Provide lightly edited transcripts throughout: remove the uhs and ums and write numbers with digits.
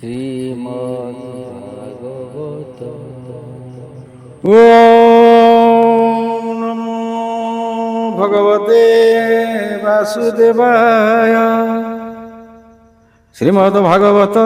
শ্রীমদ্ভাগবত। ওম নমো ভগবতে বাসুদেবায়। শ্রীমদ্ভাগবত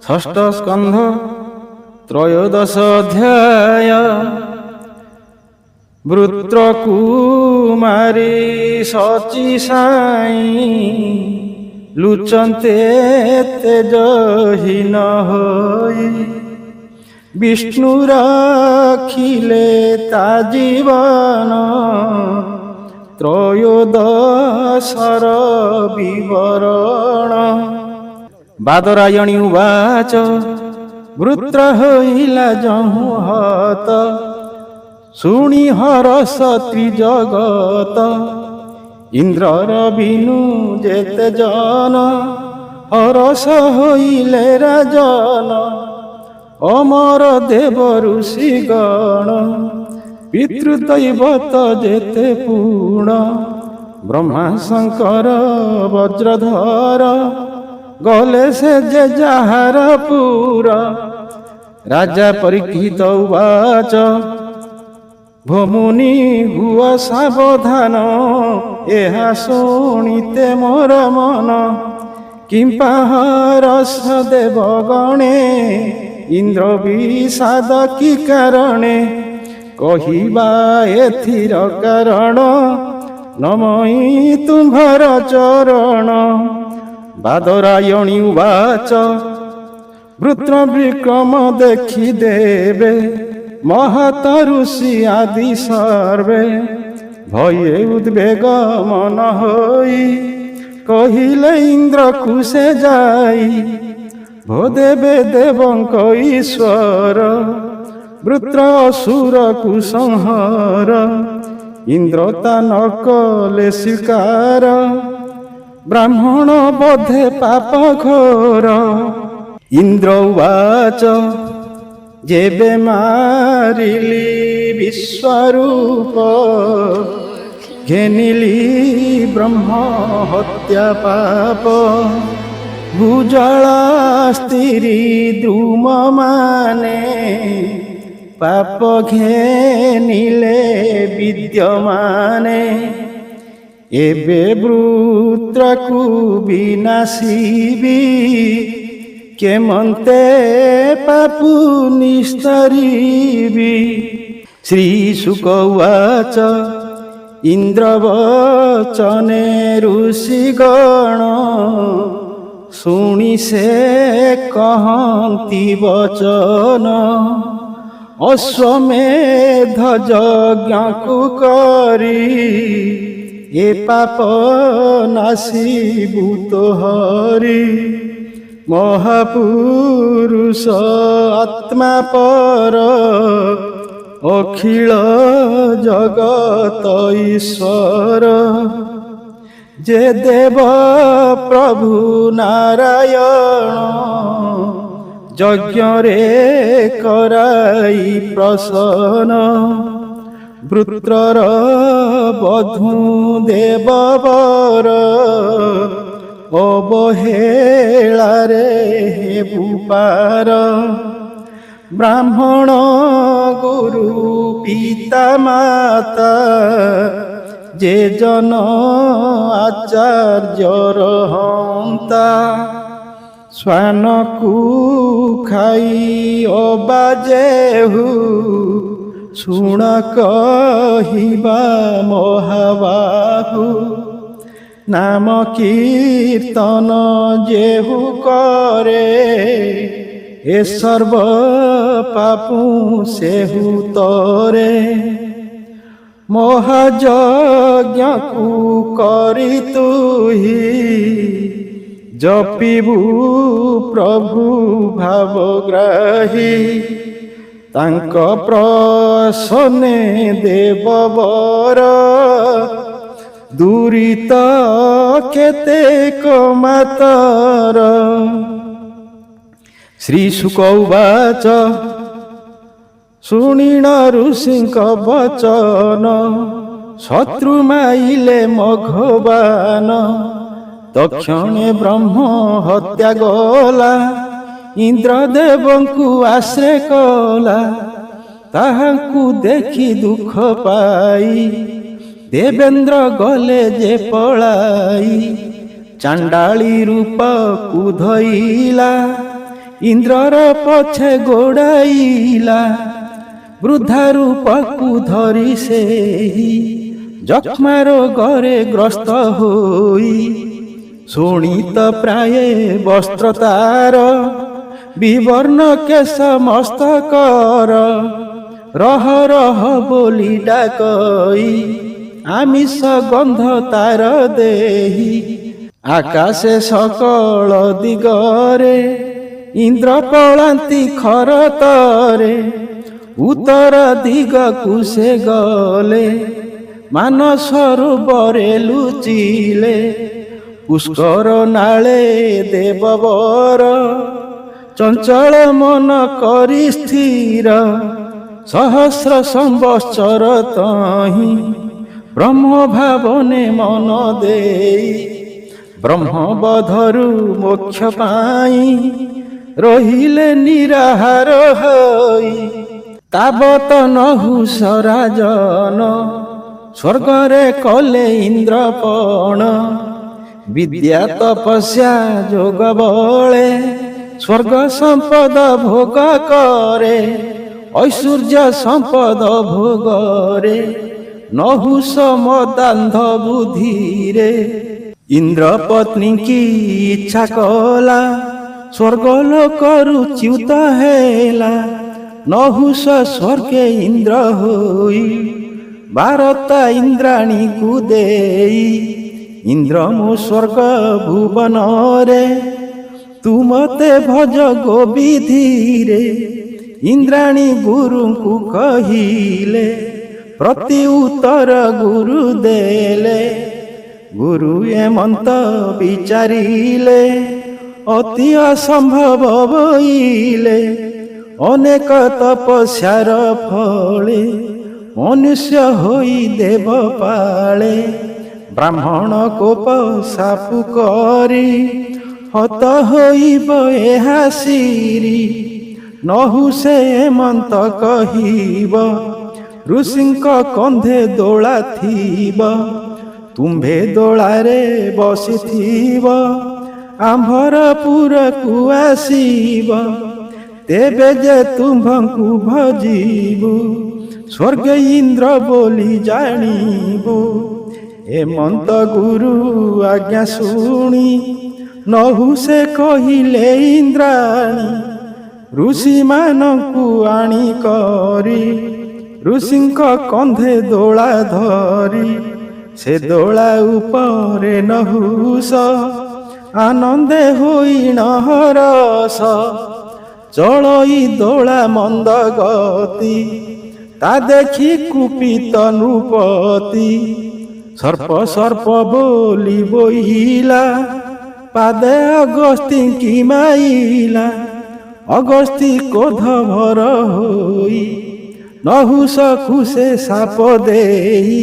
ষষ্ঠ স্কন্ধ ত্রয়োদশ অধ্যায়। বৃত্রকুমারী শচী সাই লুচন্তে তেজহীন হই, বিষ্ণু রাখিলে তা জীবন ত্রয়োদশর বিবরণ। বাদরায়ণী উবাচ বৃତ୍ର হইলা যহু হত, শুଣି হরଷ ত্রিଜগତ। ইন্দ্রর বিনু যেতে জন, হরষ হইলে রাজন। অমর দেব ঋষি গণ, পিতৃদৈবত যেতে পূর্ণ। ব্রহ্মা শঙ্কর বজ্রধর, গলে সে যে যাହାର পুর। রাজা পରୀক্ষিত উবাচ ভୋମୁନି ହୁଅ ସାବଧାନ, ଏହା ଶୁଣିତେ ମୋର ମନ। କିମ୍ପା ହରଷ ଦେବ ଗଣେ, ଇନ୍ଦ୍ର ବିଷାଦ କି କାରଣେ। କହିବା ଏଥିର କାରଣ, ନମଇ ତୁମ୍ଭର ଚରଣ। ବାଦରାୟଣୀ ଉବାଚ ବୃତ୍ର ବିକ୍ରମ ଦେଖି ଦେବେ, মহত ঋষি আদি সর্বে। ভয়ে উদ্বেগ মন হই, কহিলে ইন্দ্রকু সে যাই। ভো দেবে দেবঙ্ক ঈশ্বর, বৃত্র অসুরকু সংহর। ইন্দ্র তা ন কলে স্বীকার, ব্রাহ্মণ বধে পাপ ঘোর। ইন্দ্র উবাচ যেবে মারিলি বিশ্বরূপ, ঘেনিলি ব্রহ্ম হত্যা পাপ। ভূজল স্ত্রী দ্রুম মানে, পাপ ঘেনিলে বিদ্যমানে। এবে বৃত্রকু বিনাশিবি, কেমন্তে পাপু নিস্তরিবি। শ্রীশুক উবাচ ইন্দ্র বচনে ঋষিগণ, শুনি সে কহন্তি বচন। অশ্বমেধ যজ্ঞকু করি, এ পাপ নাশিবু তোহরি। মহাপুরুষ আত্মা পর, অখিল জগত ঈশ্বর। যে দেব প্রভু নারায়ণ, যজ্ঞরে করাই প্রসন্ন। বৃত্রর বধূ দেববর, অবহেলারে হেবু পার। ব্রাহ্মণ গুরু পিতা মাতা, যে জন আচার্যর হন্তা। শ্বানকু খাই অবাজেহু, শুণ কহিবা মহাবাহু। নাম কীর্তন যেহু করে, এ সর্ব পাপু সেহু তরে। মহাযজ্ঞকু করি তুহি, জপিবু প্রভু ভাবগ্রাহী। তাঙ্ক প্রসনে দেববর, দূরিত কেতেক মাতর। শ্রীশুক উবাচ শুনিণ ঋষিଙ୍କ বচন, শত্রু মাইলে মঘবান। তক্ষণে ব্রহ্ম হত্যা গলা, ଇନ୍ଦ୍ରଦେବଙ୍କୁ ଆଶ୍ରୟ କଲା, ତାହାଙ୍କୁ ଦେଖି ଦୁଃଖ ପାଇ ଦେବେନ୍ଦ୍ର ଗଲେ ଯେ ପଳାଇ। ଚାଣ୍ଡାଳୀ ରୂପକୁ ଧଇଲା, ଇନ୍ଦ୍ରର ପଛେ ଗୋଡ଼ାଇଲା। ବୃଦ୍ଧା ରୂପକୁ ଧରି ସେହି ଯକ୍ଷ୍ମା ରୋଗରେ ଗ୍ରସ୍ତ ହୋଇ, ଶୋଣିତ ପ୍ରାୟ ବସ୍ତ୍ର ତାର, ବିବର୍ଣ୍ଣ କେଶ ମସ୍ତକର। ରହ ରହ ବୋଲି ଡାକଇ, ଆମିଷ ଗନ୍ଧ ତାର ଦେହି। ଆକାଶେ ସକଳ ଦିଗରେ, ଇନ୍ଦ୍ର ପଳାନ୍ତି ଖରତରେ। ଉତ୍ତର ଦିଗକୁ ସେ ଗଲେ, ମାନସରୋବରେ ଲୁଚିଲେ। ପୁଷ୍କର ନାଳେ ଦେବବର, ଚଞ୍ଚଳ ମନ କରି ସ୍ଥିର। ସହସ୍ର ସମ୍ବତ୍ସର ତହିଁ, ବ୍ରହ୍ମ ଭାବନେ ମନ ଦେଇ। ବ୍ରହ୍ମବଧରୁ ମୋକ୍ଷ ପାଇଁ, ରହିଲେ ନିରାହାର ହୋଇ। ତାବତ ନହୁଷ ରାଜନ, ସ୍ୱର୍ଗରେ କଲେ ଇନ୍ଦ୍ରପଣ। ବିଦ୍ୟା ତପସ୍ୟା ଯୋଗ ବଳେ, ସ୍ୱର୍ଗ ସମ୍ପଦ ଭୋଗ କରେ। ଐଶ୍ୱର୍ଯ୍ୟ ସମ୍ପଦ ଭୋଗରେ, ନହୁଷ ମଦାନ୍ଧ ବୁଦ୍ଧିରେ। ଇନ୍ଦ୍ର ପତ୍ନୀ କି ଇଚ୍ଛା କଲା, ସ୍ୱର୍ଗ ଲୋକରୁ ଚ୍ୟୁତ ହେଲା। ନହୁଷ ସ୍ୱର୍ଗେ ଇନ୍ଦ୍ର ହୋଇ, ବାରତା ଇନ୍ଦ୍ରାଣୀକୁ ଦେଇ। ଇନ୍ଦ୍ର ମୁଁ ସ୍ୱର୍ଗ ଭୁବନରେ, ତୁ ମତେ ଭଜ ଗୋବିଧିରେ। ଇନ୍ଦ୍ରାଣୀ ଗୁରୁଙ୍କୁ କହିଲେ, ପ୍ରତି ଉତ୍ତର ଗୁରୁ ଦେଲେ। ଗୁରୁ ଏମନ୍ତ ବିଚାରିଲେ, ଅତି ଅସମ୍ଭବ ବୋଇଲେ। ଅନେକ ତପସ୍ୟାର ଫଳେ, ମନୁଷ୍ୟ ହୋଇ ଦେବ ପାଳେ। ବ୍ରାହ୍ମଣ କୋପ ସାପୁ କରି, ହତ ହୋଇବ ଏହା ଶିରି। ନହୁଷେ ଏମନ୍ତ କହିବ, ଋଷିଙ୍କ କନ୍ଧେ ଦୋଳା ଥିବ। ତୁମ୍ଭେ ଦୋଳାରେ ବସିଥିବ, ଆମ୍ଭରପୁରକୁ ଆସିବ। ତେବେ ଯେ ତୁମ୍ଭଙ୍କୁ ଭଜିବୁ, ସ୍ୱର୍ଗ ଇନ୍ଦ୍ର ବୋଲି ଜାଣିବୁ। ଏମନ୍ତ ଗୁରୁ ଆଜ୍ଞା ଶୁଣି, ନହୁଷେ କହିଲେ ଇନ୍ଦ୍ରାଣୀ। ଋଷିମାନଙ୍କୁ ଆଣି କରି, ଋଷିଙ୍କ କନ୍ଧେ ଦୋଳା ଧରି। ସେ ଦୋଳା ଉପରେ ନହୁଷ, ଆନନ୍ଦେ ହୋଇ ନହରସ। ଚଳଇ ଦୋଳା ମନ୍ଦ ଗତି, ତା ଦେଖି କୁପିତ ନୃପତି। ସର୍ପ ସର୍ପ ବୋଲି ବୋଇଲା, ପାଦେ ଅଗସ୍ତିଙ୍କି ମାଇଲା। ଅଗସ୍ତି କ୍ରୋଧ ଭର ହୋଇ, ନହୁଷକୁ ସେ ସାପ ଦେଇ।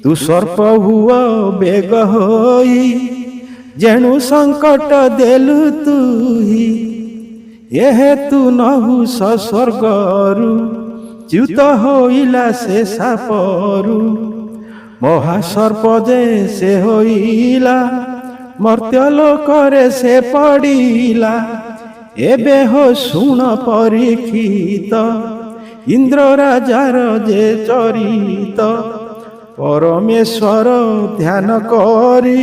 ତୁ ସର୍ପ ହୁଅ ବେଗ ହୋଇ, ଯେଣୁ ସଙ୍କଟ ଦେଲୁ ତୁହି। ଏହେତୁ ନହୁଷ ସ୍ୱର୍ଗରୁ, ଚ୍ୟୁତ ହୋଇଲା ସେ ସାପରୁ। ମହାସର୍ପ ଯେ ସେ ହୋଇଲା, ମର୍ତ୍ତ୍ୟଲୋକରେ ସେ ପଡ଼ିଲା। ଏବେ ହୋ ଶୁଣ ପରୀକ୍ଷିତ, ଇନ୍ଦ୍ର ରାଜାର ଯେ ଚରିତ। ପରମେଶ୍ୱର ଧ୍ୟାନ କରି,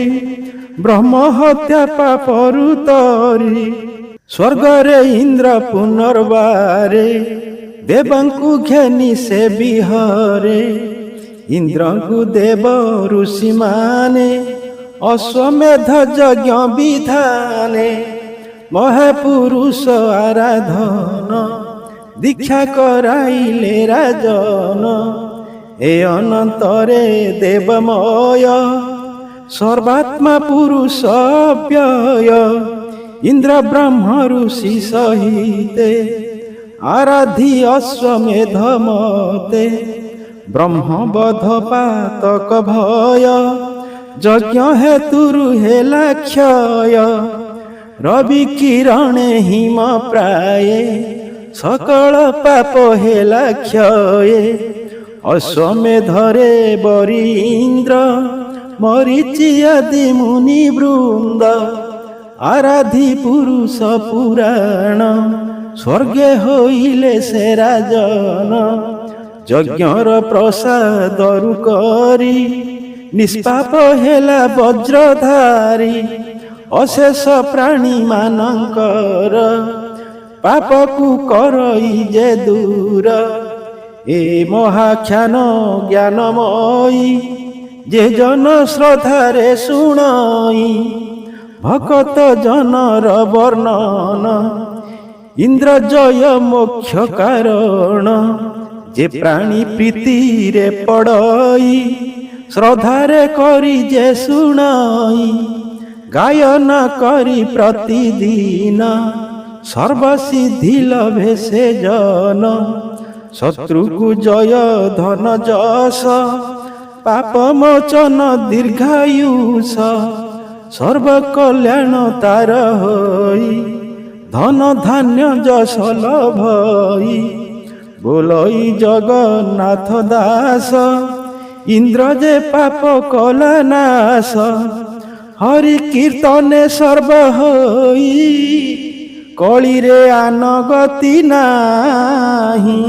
ବ୍ରହ୍ମ ହତ୍ୟା ପାପରୁ ତରି। ସ୍ୱର୍ଗରେ ଇନ୍ଦ୍ର ପୁନର୍ବାରେ, ଦେବଙ୍କୁ ଘେନି ସେ ବିହରେ। ଇନ୍ଦ୍ରଙ୍କୁ ଦେବ ଋଷିମାନେ, ଅଶ୍ୱମେଧ ଯଜ୍ଞ ବିଧାନେ। ମହାପୁରୁଷ ଆରାଧନ, ଦୀକ୍ଷା କରାଇଲେ ରାଜନ। ଏ ଅନନ୍ତରେ ଦେବମୟ, ସର୍ବାତ୍ମା ପୁରୁଷ ଅବ୍ୟୟ। ଇନ୍ଦ୍ର ବ୍ରହ୍ମ ଋଷି ସହିତେ, ଆରାଧି ଅଶ୍ୱମେଧ ମତେ। ବ୍ରହ୍ମବଧ ପାତକ ଭୟ, ଯଜ୍ଞ ହେତୁରୁ ହେଲା କ୍ଷୟ। ରବି କିରଣେ ହିମ ପ୍ରାୟେ ସକଳ ପାପ ହେଲା କ୍ଷୟେ ଅଶ୍ୱମେଧରେ ବରୀନ୍ଦ୍ର ମରିଚି ଆଦି ମୁନି ବୃନ୍ଦ ଆରାଧି ପୁରୁଷ ପୁରାଣ ସ୍ୱର୍ଗେ ହୋଇଲେ ସେ ରାଜନ ଯଜ୍ଞର ପ୍ରସାଦରୁ କରି ନିଷ୍ପାପ ହେଲା ବଜ୍ରଧାରୀ ଅଶେଷ ପ୍ରାଣୀ ମାନଙ୍କର ପାପକୁ କରଇ ଯେ ଦୂର ଏ ମହାଖ୍ୟାନ ଜ୍ଞାନମୟୀ ଯେ ଜନ ଶ୍ରଦ୍ଧାରେ ଶୁଣଇ ଭକତ ଜନର ବର୍ଣ୍ଣନ ଇନ୍ଦ୍ର ଜୟ ମୋକ୍ଷ କାରଣ ଯେ ପ୍ରାଣୀ ପ୍ରୀତିରେ ପଡ଼ଇ ଶ୍ରଦ୍ଧାରେ କରି ଯେ ଶୁଣଇ ଗାୟନ କରି ପ୍ରତିଦିନ ସର୍ବସିଦ୍ଧି ଲଭେ ସେ ଜନ ଶତ୍ରୁକୁ ଜୟ ଧନ ଯଶ ପାପ ମୋଚନ ଦୀର୍ଘାୟୁଷ ସର୍ବ କଲ୍ୟାଣ ତାର ହୋଇ ଧନ ଧାନ୍ୟ ଯଶ ଲଭଇ ବୋଲଇ ଜଗନ୍ନାଥ ଦାସ ଇନ୍ଦ୍ର ଯେ ପାପ କଲା ନାଶ ହରି କୀର୍ତ୍ତନେ ସର୍ବ ହୋଇ କଳିରେ ଆନଗତି ନାହିଁ।